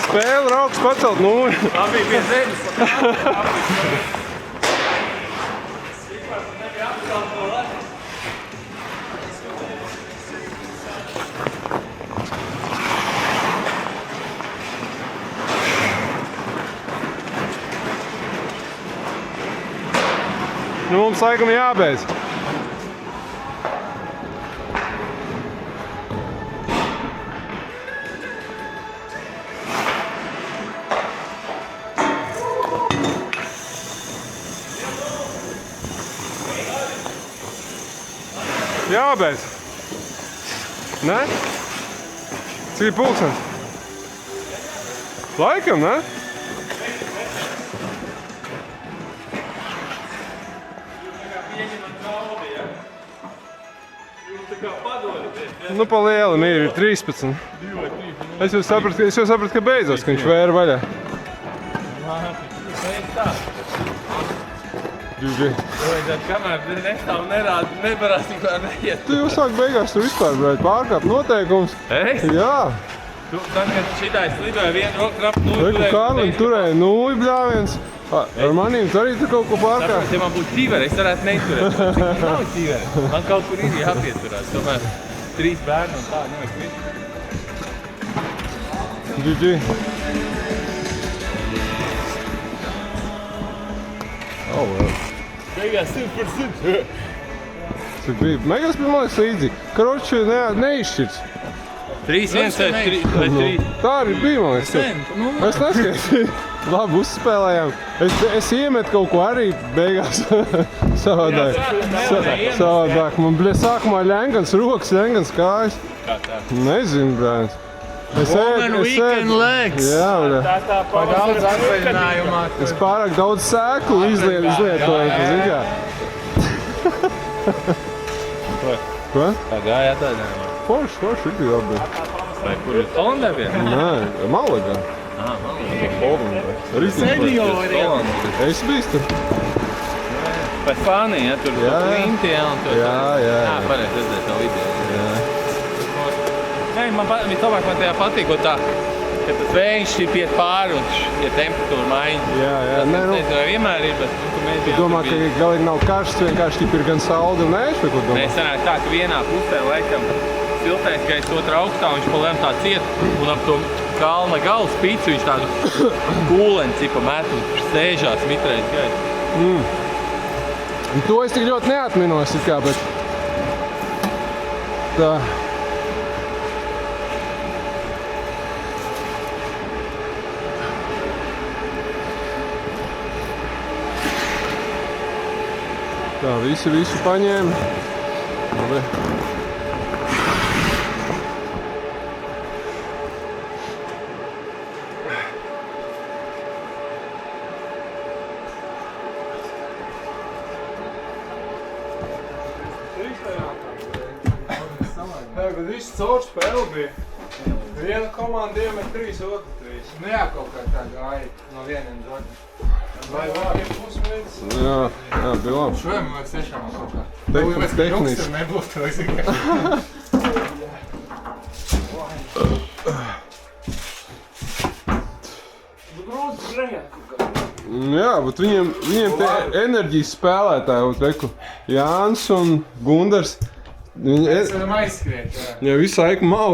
Spēle rauks pacelt nulli. Abi pie zemes. Nu, mums laikam jābeidz. Jābeidz. Ne? Cik ir pulkstens? Laikam, ne? Nu, pa lielu ir 13. Es jau sapratu, ka beidzās, ka viņš vēra vaļā. Kamēr nestāv nerāda, nevarās tikā neiet. Tu jau sāk beigās tur vispār, brāļ, pārkāpt noteikums. Es? Jā. Tad, kad šitais lidoja vienu roku rapu Reku Kārlim turēja nulli bļāviens. Ar manīm tu arī tur kaut ko pārkāpt. Ja man būtu ķīveri, es varētu neizturēt. Man nav ķīveri. Man kaut kur ir jāpieturās. Tomēr 3 bērni un tā, nevajag visu. GG. Oh, well. Beigās 100%. Cik bija? Megas bija, man liekas, līdzīgi. Karoči neizšķirts. 3-1 vai 3? Tā arī bija, man liekas. Es neskaitīju. Labi, uzspēlējām. Es iemetu kaut ko arī beigās savādāk. Savādāk. Man bija sākumā ļengans rokas, ļengans kājas. Kā tā? Nezinu, brāns. Weekend legs. Jā, brān. Tā Daudz atvaļinājumā. Es pārāk daudz sēklu izlietoju, zini kā. Ko? Tā gāja atvaļinājumā. Forši, ir labi. Vai kur ir Hollanda viena? Nē, Malagā. Es biju tur. Vai Fānī, ja? Tur Klinti, ja? Jā. Jā, pareiz redzēt to video. Nē, man tajā patīk, tā, ka tas vējš iet pāri un ja temperatūra maiņa. Jā. Tas nezinu, vai vienmēr ir, bet mēs Tu domā, ka galīgi nav karsts, vienkārši ir gan saldi un ēst, vai ko domā? Mēs sanāk tā, ka vienā pusē laikam siltais gaiss otrā augstā, viņš palēm tā ciet un ap to kalna gala spīcu viņš tādu kūleni cipa met un sēžās mitrais gaiss. To es tik ļoti neatminos, it kā, bet tā. Tā, visu paņēma. Labi. Bet viss caur spēli bija. Viena komanda iemet 3, otra 3. Nu jā, kaut kā tā gāja no vieniem uz otru. Vai vāriem pusmītis? Jā, bija labi. Šodien man liekas tiešām kaut kā. Tehniski. Tur nebūtu, vai zini kā. Jā, bet viņiem te enerģijas spēlētāji, reku, Jānis un Gundars. Mēs varam aizskriet, jā. Ja visu laiku mau.